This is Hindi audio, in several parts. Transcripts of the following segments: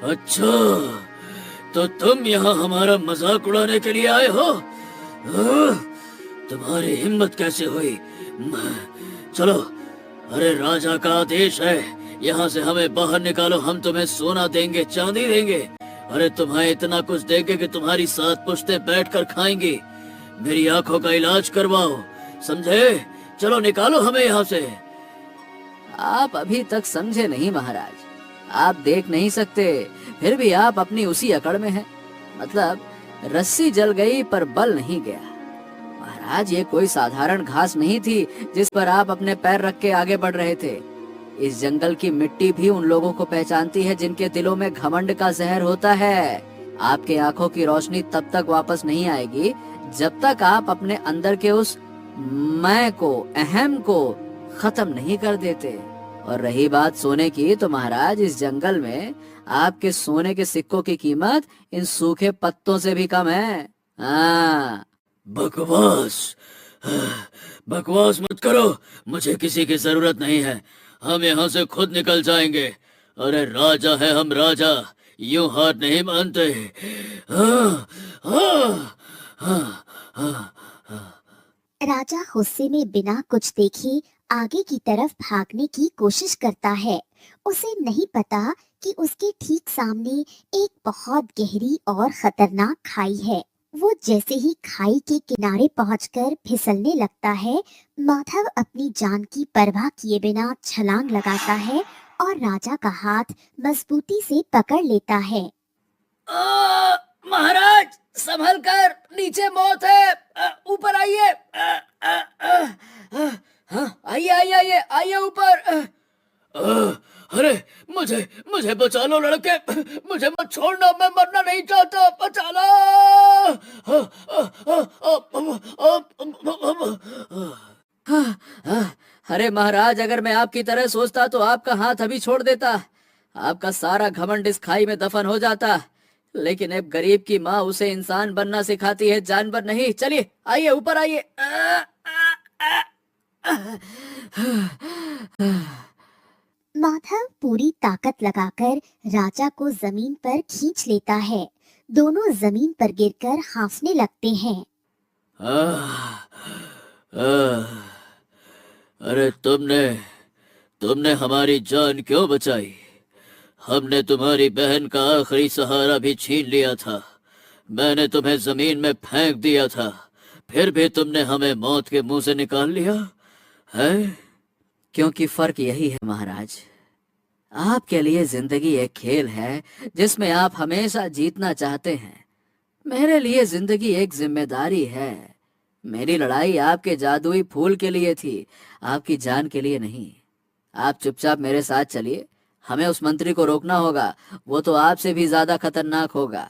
अच्छा, तो तुम यहाँ हमारा मजाक उड़ाने के लिए आए हो? हाँ? तुम्हारी हिम्मत कैसे हुई? चलो, अरे राजा का आदेश है, यहाँ से हमें बाहर निकालो। हम तुम्हें सोना देंगे, चांदी देंगे, अरे तुम्हें इतना कुछ देंगे कि तुम्हारी 7 पुश्तें बैठकर खाएंगी। मेरी आंखों का इलाज करवाओ, समझे? चलो निकालो हमें यहाँ से। आप अभी तक समझे नहीं महाराज। आप देख नहीं सकते, फिर भी आप अपनी उसी अकड़ में हैं। मतलब रस्सी जल गई पर बल नहीं गया। महाराज, ये कोई साधारण घास नहीं थी जिस पर आप अपने पैर रख के आगे बढ़ रहे थे। इस जंगल की मिट्टी भी उन लोगों को पहचानती है जिनके दिलों में घमंड का जहर होता है। आपके आंखों की रोशनी तब तक वापस नहीं आएगी जब तक आप अपने अंदर के उस मैं को, अहम को खत्म नहीं कर देते। और रही बात सोने की, तो महाराज इस जंगल में आपके सोने के सिक्कों की कीमत इन सूखे पत्तों से भी कम है। हाँ। बकवास, बकवास मत करो, मुझे किसी की जरूरत नहीं है। हम यहाँ से खुद निकल जाएंगे। अरे राजा है हम, राजा यूं हार नहीं मानते। हाँ, हाँ, हाँ, हाँ, हाँ। राजा गुस्से में बिना कुछ देखे आगे की तरफ भागने की कोशिश करता है। उसे नहीं पता कि उसके ठीक सामने एक बहुत गहरी और खतरनाक खाई है। वो जैसे ही खाई के किनारे पहुंचकर फिसलने लगता है, माधव अपनी जान की परवाह किए बिना छलांग लगाता है और राजा का हाथ मजबूती से पकड़ लेता है। महाराज, संभल कर, नीचे मौत है। ऊपर आइए। आइए आइए आइए आइए ऊपर। अरे मुझे मुझे बचा लो लड़के, मुझे मत छोड़ना, मैं मरना नहीं चाहता, बचा लो। अरे महाराज, अगर मैं आपकी तरह सोचता तो आपका हाथ अभी छोड़ देता, आपका सारा घमंड इस खाई में दफन हो जाता। लेकिन अब गरीब की माँ उसे इंसान बनना सिखाती है, जानवर नहीं। चलिए आइए ऊपर आइए। माधव पूरी ताकत लगाकर राजा को जमीन पर खींच लेता है। दोनों जमीन पर गिरकर हांफने लगते हैं। अरे तुमने तुमने हमारी जान क्यों बचाई? हमने तुम्हारी बहन का आखिरी सहारा भी छीन लिया था। मैंने तुम्हें जमीन में फेंक दिया था, फिर भी तुमने हमें मौत के मुंह से निकाल लिया है। क्योंकि फर्क यही है महाराज, आपके लिए जिंदगी एक खेल है जिसमें आप हमेशा जीतना चाहते हैं। मेरे लिए जिंदगी एक जिम्मेदारी है। मेरी लड़ाई आपके जादुई फूल के लिए थी, आपकी जान के लिए नहीं। आप चुपचाप मेरे साथ चलिए, हमें उस मंत्री को रोकना होगा। वो तो आपसे भी ज्यादा खतरनाक होगा।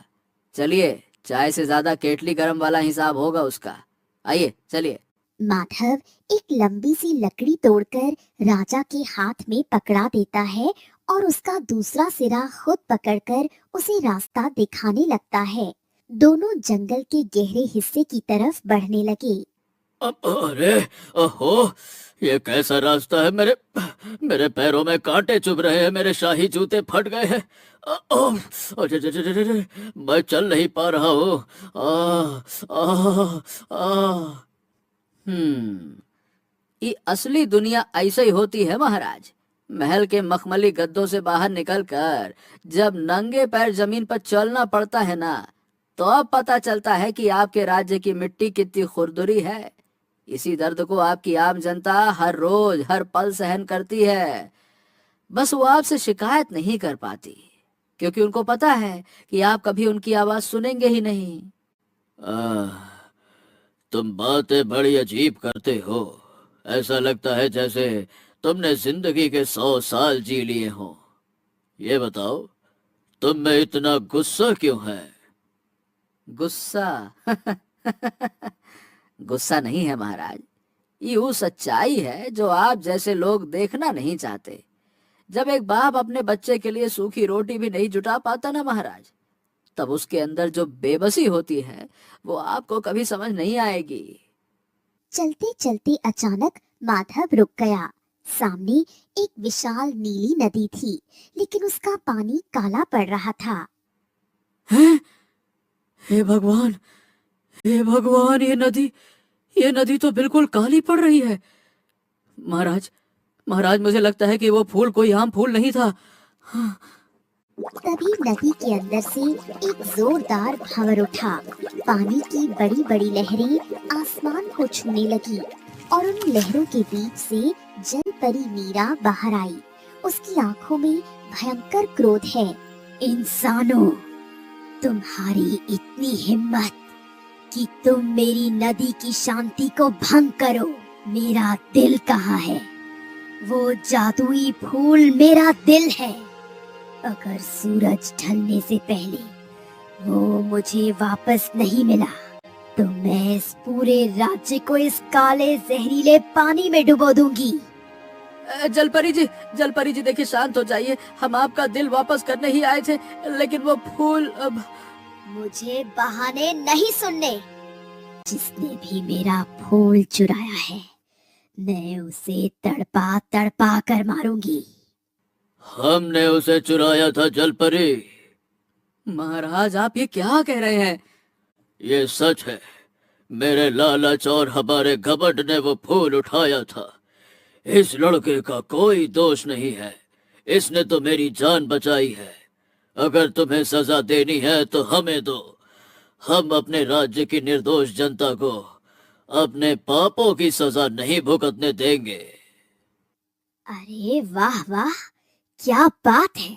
चलिए, चाय से ज्यादा केटली गरम वाला हिसाब होगा उसका। आइए चलिए। माधव एक लंबी सी लकड़ी तोड़कर राजा के हाथ में पकड़ा देता है और उसका दूसरा सिरा खुद पकड़कर उसे रास्ता दिखाने लगता है। दोनों जंगल के गहरे हिस्से की तरफ बढ़ने लगे। अरे ओहो, ये कैसा रास्ता है? मेरे मेरे पैरों में कांटे चुभ रहे हैं, मेरे शाही जूते फट गए हैं। मैं चल नहीं पा रहा हूँ। ये असली दुनिया ऐसे ही होती है महाराज। महल के मखमली गद्दों से बाहर निकलकर जब नंगे पैर जमीन पर चलना पड़ता है ना, तो अब पता चलता है कि आपके राज्य की मिट्टी कितनी खुरदुरी है। इसी दर्द को आपकी आम जनता हर रोज हर पल सहन करती है। बस वो आपसे शिकायत नहीं कर पाती, क्योंकि उनको पता है कि आप कभी उनकी आवाज सुनेंगे ही नहीं। तुम बातें बड़ी अजीब करते हो। ऐसा लगता है जैसे तुमने जिंदगी के 100 साल जी लिए हो। ये बताओ, तुम में इतना गुस्सा क्यों है? गुस्सा? गुस्सा नहीं है महाराज, ये वो सच्चाई है जो आप जैसे लोग देखना नहीं चाहते। जब एक बाप अपने बच्चे के लिए सूखी रोटी भी नहीं जुटा पाता ना महाराज, तब उसके अंदर जो बेबसी होती है वो आपको कभी समझ नहीं आएगी। चलते चलते अचानक माधव रुक गया। सामने एक विशाल नीली नदी थी, लेकिन उसका पानी काला पड़ रहा था। हैं? हे भगवान, हे भगवान, ये नदी तो बिल्कुल काली पड़ रही है। महाराज, महाराज, मुझे लगता है कि वो फूल कोई आम फूल नहीं था। हाँ, तभी नदी के अंदर से एक जोरदार भंवर उठा। पानी की बड़ी बड़ी लहरें आसमान को छूने लगी और उन लहरों के बीच से जल परी मीरा बाहर आई। उसकी आंखों में भयंकर क्रोध है। इंसानों, तुम्हारी इतनी हिम्मत कि तुम मेरी नदी की शांति को भंग करो। मेरा दिल कहाँ है? वो जादुई फूल मेरा दिल है। अगर सूरज ढलने से पहले वो मुझे वापस नहीं मिला तो मैं इस पूरे राज्य को इस काले जहरीले पानी में डुबो दूंगी। जलपरी जी, देखिए, शांत हो जाइए। हम आपका दिल वापस करने ही आए थे, लेकिन वो फूल अब... मुझे बहाने नहीं सुनने। जिसने भी मेरा फूल चुराया है, मैं उसे तड़पा तड़पा कर मारूंगी। हमने उसे चुराया था जलपरी। महाराज, आप ये क्या कह रहे हैं? ये सच है। मेरे लालच और हमारे घमंड ने वो फूल उठाया था। इस लड़के का कोई दोष नहीं है। इसने तो मेरी जान बचाई है। अगर तुम्हें सजा देनी है तो हमें दो। हम अपने राज्य की निर्दोष जनता को अपने पापों की सजा नहीं भुगतने देंगे। अरे वाह वाह, क्या बात है।